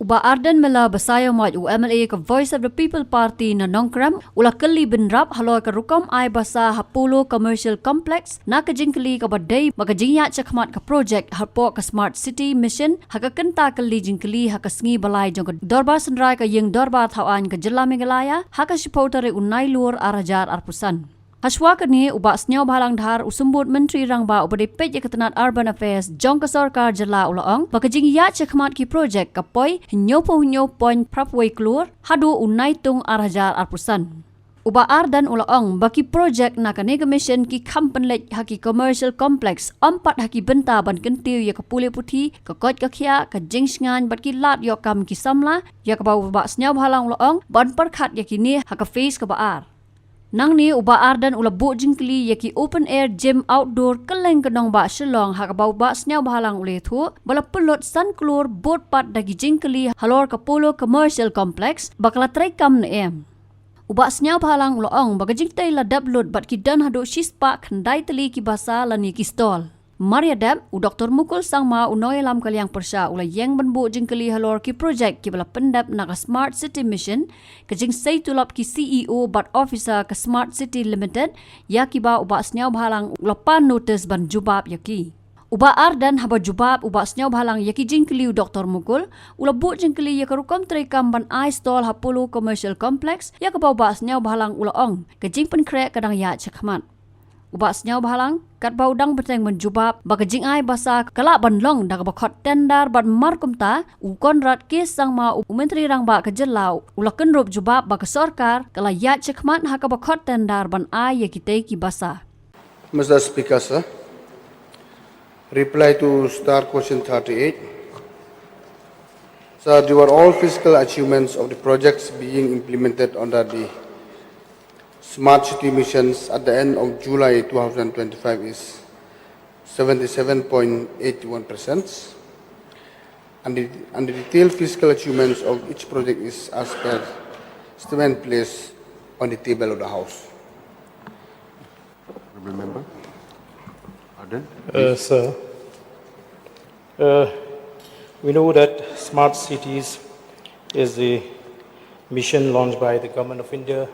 Uba Ardan Mela Basayo Maj UMLA ka Voice of the People Party na Nongkram ula kali Kynrup Halor ka Rukom ay Basa Polo Commercial Complex na kajingkali ka baday magajingya chakmat ka project harpo ka Smart City Mission hakakanta kali jingkali haka Sñiawbhalang jong dorba sandrai ka yung dorba thawan ka jilla Meghalaya haka sipotare unai lur arajar arpusan. Haswa kani uba Sñiawbhalang dhar usumbut menteri rangba uba depet Ketenat Urban Affairs jong ka sarkar jala ulaong bakajing ya chakmat ki project kapoy hinyo point prapway klur hadu unai tung arajar arpusan. Uba Ardan ulaong baki project na kani commission ki kampenlek haki commercial complex empat haki benta ban kentiu ya kapule puti kakot kakia ka jingsngan bat ki lat yokam ki samla ya kabau uba Sñiawbhalang ulaong ban perkhat ya kini haka face ka baar. Nang ni uba Ardan ula bu jingkli yaki open air gym outdoor keleng kenong ba Shillong hakabau ba Sñiawbhalang ule thu bala pelot san klur bot pat dagi jingkli Halor ka Polo commercial complex bakla try kam na em. Uba Sñiawbhalang ulaong bagajing tay la dablot bat ki dan hado shispa khandai tali ki Basa lani ki stall. Maria Dab u Dr. Mukul Sangma unoy lam kaliang persya ula yang banbu jingkali Halor ki project ki bala pendap na ka Smart City Mission kajing say tulap ki CEO bat officer ka Smart City Limited ya ki ba uba Sñiawbhalang ula pan notice ban Jubab yaki. Uba Ardan haba Jubab uba Sñiawbhalang yaki jingkali Dr. Mukul ula bu jingkali ya ka Rukom trekam ban I stall ha Polo Commercial Complex ya ka ba uba Sñiawbhalang ula ong kajing penkrek kadang ya chakmat. Uba Sñiawbhalang kat bau dang beteng menjubab bagajing ai Basa kala banlong dak bakot tendar ban markumta u Conrad kes sangma u menteri rangba ka jelau ula Kynrup Jubab ba ka sarkar kala ya chekmat haka bakot tendar ban ai ya kitei ki Basa. Mr. Speaker, sir, reply to star question 38. Sir, they were all physical achievements of the projects being implemented under the Smart City missions at the end of July 2025 is 77.81%, and the detailed physical achievements of each project is as per statement placed on the table of the House. Remember? Arden? Sir, we know that Smart Cities is the mission launched by the Government of India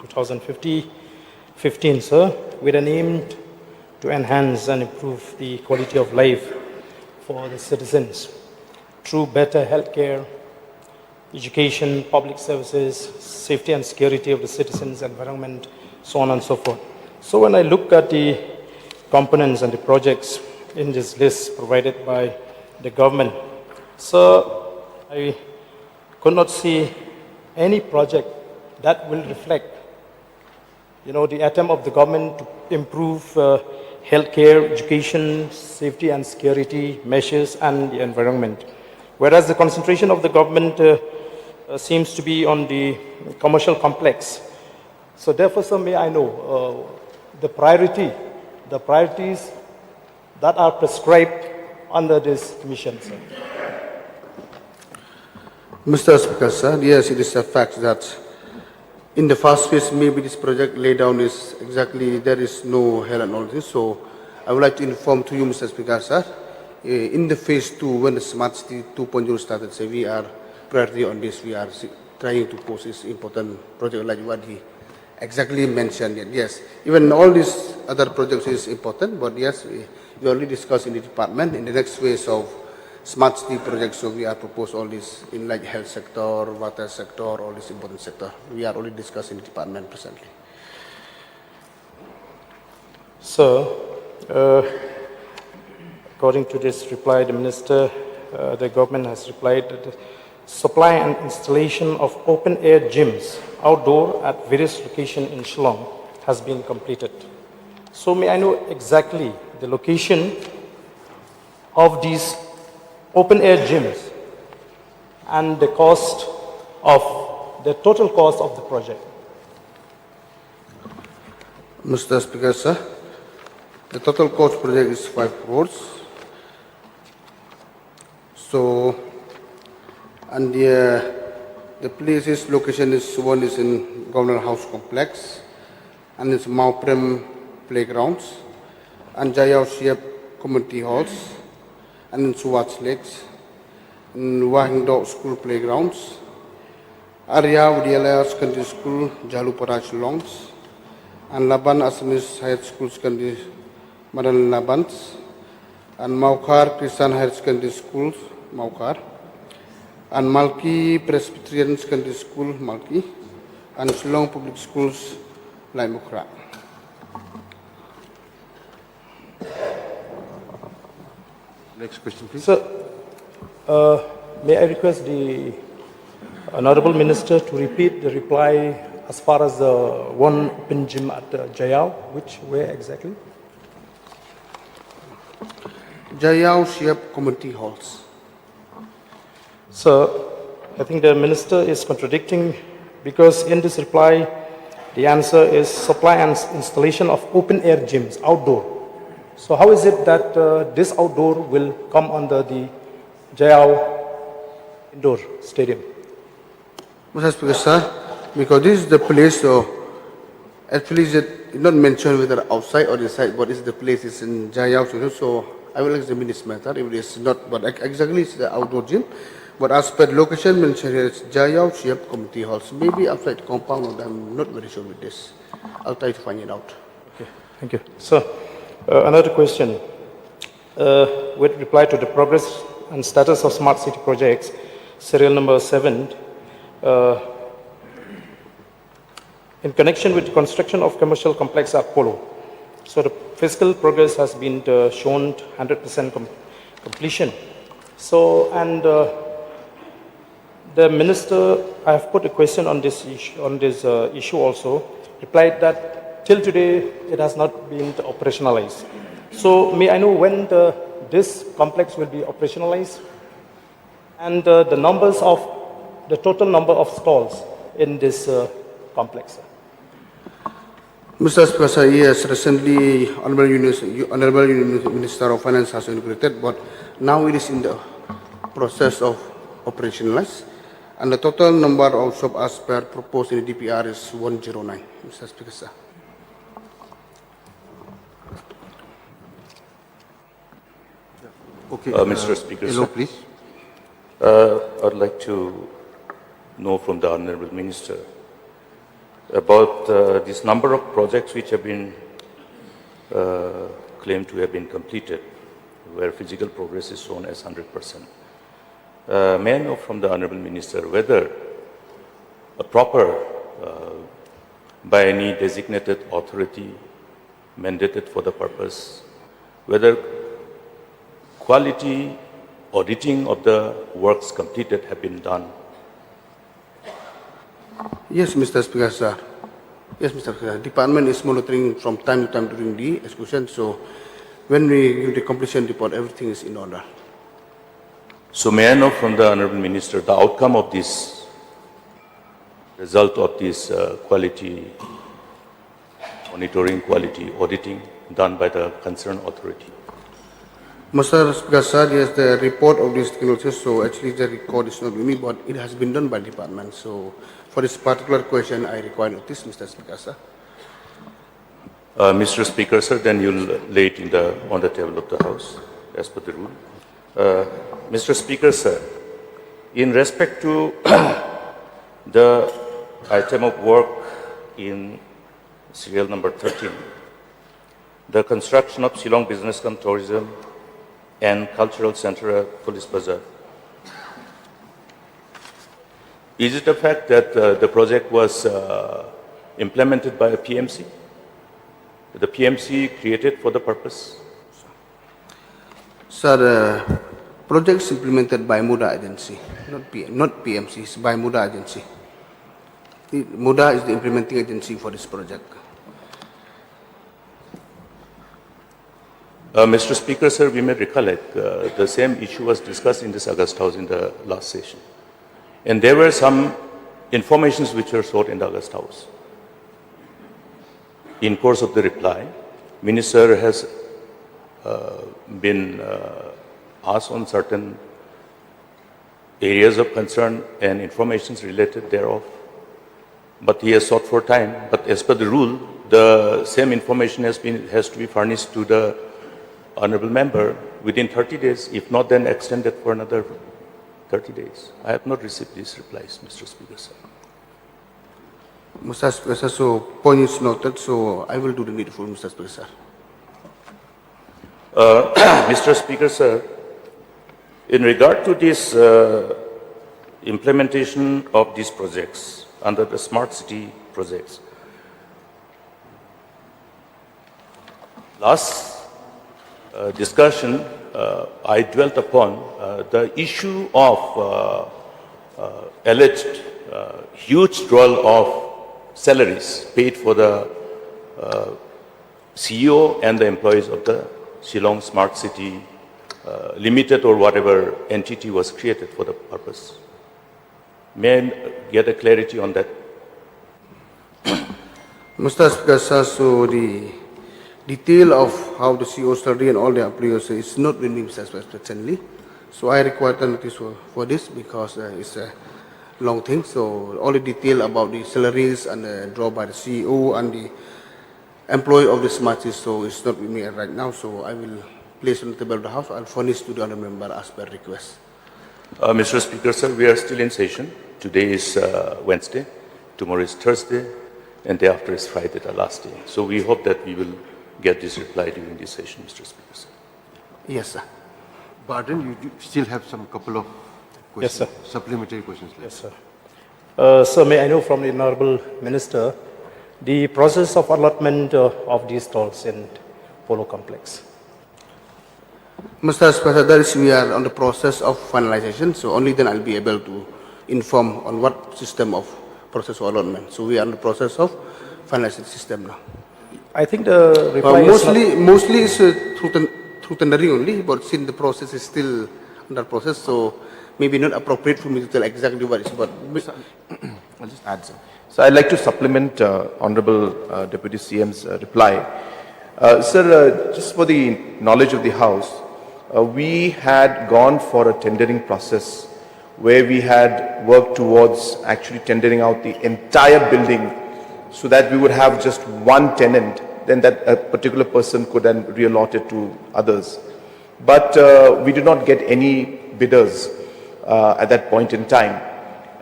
2015, sir, with an aim to enhance and improve the quality of life for the citizens through better healthcare, education, public services, safety and security of the citizens, environment, so on and so forth. So when I look at the components and the projects in this list provided by the government, sir, I could not see any project that will reflect the attempt of the government to improve healthcare, education, safety and security measures and the environment. Whereas the concentration of the government seems to be on the commercial complex. So therefore, sir, may I know the priorities that are prescribed under this mission, sir? Mr. Speaker, sir, yes, it is a fact that in the first phase, maybe this project laid down is exactly, there is no hell and all this. So I would like to inform to you, Mr. Speaker, sir, in the phase 2, when the Smart City 2.0 started, so we are priority on this. We are trying to post this important project like what he exactly mentioned. Yes, even all these other projects is important, but yes, we already discussed in the department in the next phase of Smart City projects, so we are proposed all this in like health sector, water sector, all this important sector. We are already discussing in the department presently. So, according to this reply, the minister, the government has replied that the supply and installation of open-air gyms outdoor at various locations in Shillong has been completed. So may I know exactly the location of these open-air gyms and the total cost of the project? Mr. Speaker, sir, the total cost project is 5 crores. So, and the places location is one is in Governor House Complex, and it's Mauprem Playgrounds, and Jayao Shiap Community Halls, and in Suwats Lakes, in Wahingdok School playgrounds, Arya Vidyalaya Secondary School, Jalupara, Shillong, and Laban Assamese Higher School Secondary, Madan Labans, and Maukar Christian Higher Secondary School, Maukar, and Malki Presbyterian Secondary School, Malki, and Shillong Public Schools, Laimukra. Next question, please. Sir, may I request the Honorable Minister to repeat the reply as far as the one open gym at Jayao, where exactly? Jayao Shiap Community Halls. Sir, I think the Minister is contradicting because in this reply, the answer is supply and installation of open-air gyms, outdoor. So how is it that this outdoor will come under the Jayao indoor stadium? Mr. Speaker, sir, because this is the place, so actually it's not mentioned whether outside or inside, but it's the place is in Jayao, so I will examine this matter. If it is not, but exactly it's the outdoor gym. But as per location mentioned here, it's Jayao Shiap Community Halls. Maybe outside compound, I'm not very sure with this. I'll try to find it out. Okay, thank you. Sir, another question. With reply to the progress and status of smart city projects, serial number 7, in connection with the construction of commercial complex at Polo. So the fiscal progress has been shown 100% completion. So, and the minister, I have put a question on this issue also, replied that till today it has not been operationalized. So may I know when this complex will be operationalized and the total number of stalls in this complex? Mr. Speaker, sir, yes, recently Honorable Minister of Finance has inaugurated, but now it is in the process of operationalize, and the total number of shops as per proposed in the DPR is 109. Mr. Speaker, sir. Okay, Mr. Speaker, hello, sir. please. I'd like to know from the Honorable Minister about this number of projects which have been claimed to have been completed, where physical progress is shown as 100%. May I know from the Honorable Minister whether a proper, by any designated authority mandated for the purpose, whether quality auditing of the works completed have been done? Yes, Mr. Speaker, sir. Yes, Mr. Speaker. Department is monitoring from time to time during the execution, so when we give the completion report, everything is in order. So may I know from the Honorable Minister the outcome of this, result of this quality monitoring, quality auditing done by the concerned authority? Mr. Speaker, sir, yes, the report of this technology, so actually the record is not with me, but it has been done by department. So for this particular question, I require notice, Mr. Speaker, sir. Mr. Speaker, sir, then you'll lay it on the table of the House, as per the rule. Mr. Speaker, sir, in respect to the item of work in serial number 13, the construction of Shillong Business and Tourism and Cultural Center at Police Bazaar. Is it a fact that the project was implemented by a PMC? The PMC created for the purpose? Sir, projects implemented by MUDA agency, not PMC, it's by MUDA agency. MUDA is the implementing agency for this project. Mr. Speaker, sir, we may recollect the same issue was discussed in this August House in the last session. And there were some informations which were sought in the August House. In course of the reply, Minister has been asked on certain areas of concern and informations related thereof. But he has sought for time. But as per the rule, the same information has to be furnished to the Honorable Member within 30 days. If not, then extended for another 30 days. I have not received these replies, Mr. Speaker, sir. Mr. Speaker, sir, so point is noted, so I will do the needful, Mr. Speaker, sir. Mr. Speaker, sir, in regard to this implementation of these projects under the smart city projects, last discussion I dwelt upon the issue of alleged huge drawl of salaries paid for the CEO and the employees of the Shillong Smart City Limited or whatever entity was created for the purpose. May I get a clarity on that? Mr. Speaker, sir, so the detail of how the CEO salary and all the employees is not with me, Mr. Speaker, presently. So I require the notice for this because it's a long thing. So all the detail about the salaries and the draw by the CEO and the employee of the smart city, so it's not with me right now. So I will place on the table of the House. I'll furnish to the honourable member as per request. Mr. Speaker, sir, we are still in session. Today is Wednesday, tomorrow is Thursday, and day after is Friday, the last day. So we hope that we will get this reply during this session, Mr. Speaker, sir. Yes, sir. Pardon, you still have some couple of Yes, questions, sir. supplementary questions left. Yes, sir. Sir, may I know from the Honorable Minister the process of allotment of these stalls in Polo complex? Mr. Speaker, that is, we are on the process of finalization, so only then I'll be able to inform on what system of process of allotment. So we are in the process of finalizing the system now. I think the reply is not- Mostly it's through tendering only, but since the process is still under process, so maybe not appropriate for me to tell exactly what it's about. I'll just add some. So I'd like to supplement Honorable Deputy CM's reply. Sir, just for the knowledge of the House, we had gone for a tendering process where we had worked towards actually tendering out the entire building so that we would have just one tenant, then that a particular person could then reallot it to others. But we did not get any bidders at that point in time.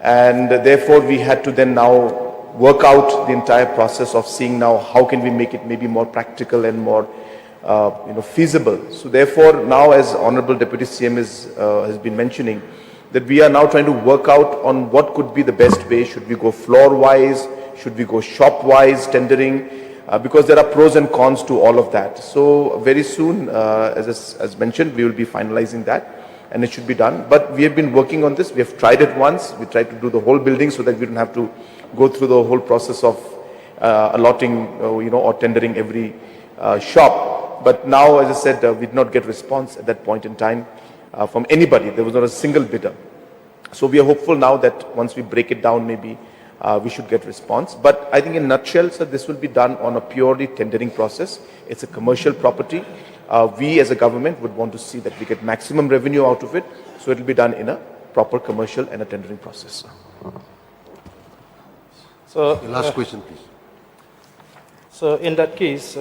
And therefore we had to then now work out the entire process of seeing now how can we make it maybe more practical and more feasible. So therefore now, as Honorable Deputy CM has been mentioning, that we are now trying to work out on what could be the best way. Should we go floor wise? Should we go shop wise tendering? Because there are pros and cons to all of that. So very soon, as mentioned, we will be finalizing that and it should be done. But we have been working on this. We have tried it once. We tried to do the whole building so that we don't have to go through the whole process of allotting, or tendering every shop. But now, as I said, we did not get response at that point in time from anybody. There was not a single bidder. So we are hopeful now that once we break it down, maybe we should get response. But I think in a nutshell, sir, this will be done on a purely tendering process. It's a commercial property. We as a government would want to see that we get maximum revenue out of it. So it will be done in a proper commercial and a tendering process. So, The last question, please. so in that case,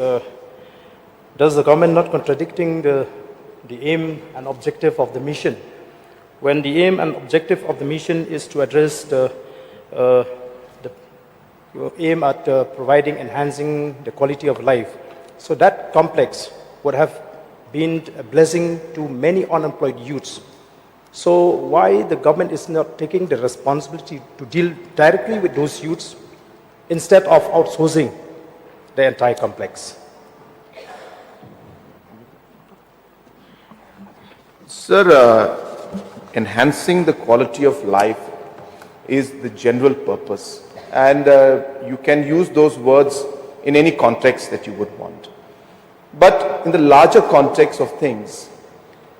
does the government not contradicting the aim and objective of the mission? When the aim and objective of the mission is to address the aim at providing, enhancing the quality of life. So that complex would have been a blessing to many unemployed youths. So why the government is not taking the responsibility to deal directly with those youths instead of outsourcing the entire complex? Sir, enhancing the quality of life is the general purpose. And you can use those words in any context that you would want. But in the larger context of things,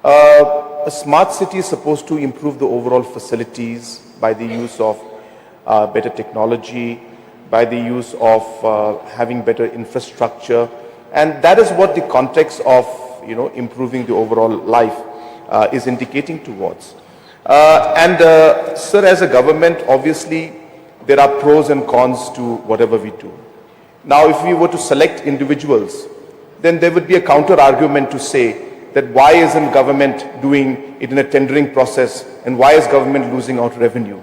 a smart city is supposed to improve the overall facilities by the use of better technology, by the use of having better infrastructure. And that is what the context of improving the overall life is indicating towards. Sir, as a government, obviously, there are pros and cons to whatever we do. Now, if we were to select individuals, then there would be a counter argument to say that why isn't government doing it in a tendering process and why is government losing out revenue?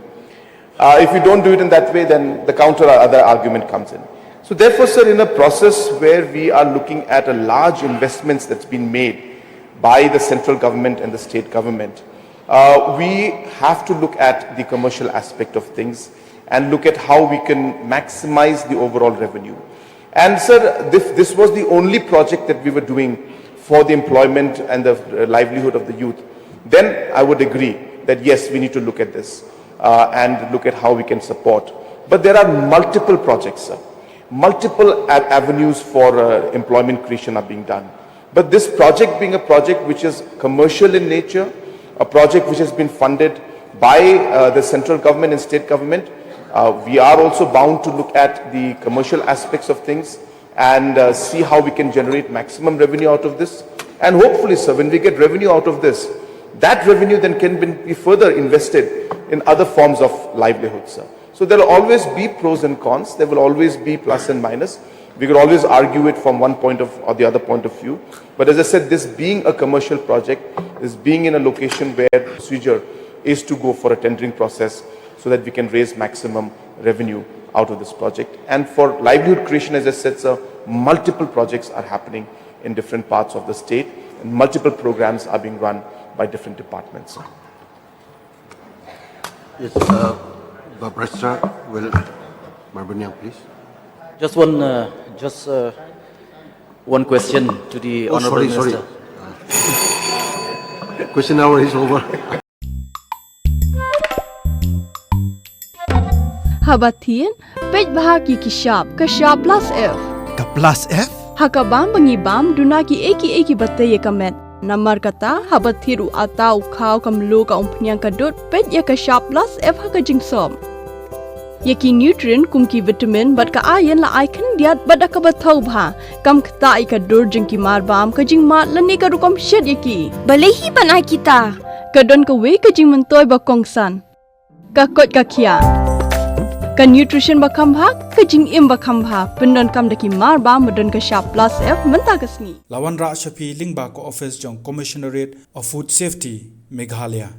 If you don't do it in that way, then the counter or other argument comes in. So therefore, sir, in a process where we are looking at a large investments that's been made by the central government and the state government, we have to look at the commercial aspect of things and look at how we can maximize the overall revenue. And sir, this was the only project that we were doing for the employment and the livelihood of the youth. Then I would agree that yes, we need to look at this and look at how we can support. But there are multiple projects, sir. Multiple avenues for employment creation are being done. But this project being a project which is commercial in nature, a project which has been funded by the central government and state government, we are also bound to look at the commercial aspects of things and see how we can generate maximum revenue out of this. And hopefully, sir, when we get revenue out of this, that revenue then can be further invested in other forms of livelihood, sir. So there will always be pros and cons. There will always be plus and minus. We could always argue it from one point of or the other point of view. But as I said, this being a commercial project, this being in a location where procedure is to go for a tendering process so that we can raise maximum revenue out of this project. And for livelihood creation, as I said, sir, multiple projects are happening in different parts of the state and multiple programs are being run by different departments, sir. Yes, Barrister will Marbanyang, please. Just one question to the Honourable Minister. Question hour is over. Habatin, pej bahagi kishab, kashab plus F. Ka plus F? Hakabam bangibam dunaki eki bataya kamet. Namar kata habathiru atau kau kamlu ka umpnyang kadut pej ya kashab plus F hakajing som. Yaki nutrient kumki vitamin bat ka iron la icon diat bat ka bathau bha kam kta ka dur jingki marbam ka jing mat lani ka rukom shed yaki balehi banai kita kadon ka we ka jing mentoy ba kongsan ka kot ka kia ka nutrition ba khambha ka jing im ba khambha pendon kam daki marbam madon ka sharp plus F menta ka sni Lawan Ra Shafi Lingba ko office jong Commissionerate of Food Safety Meghalaya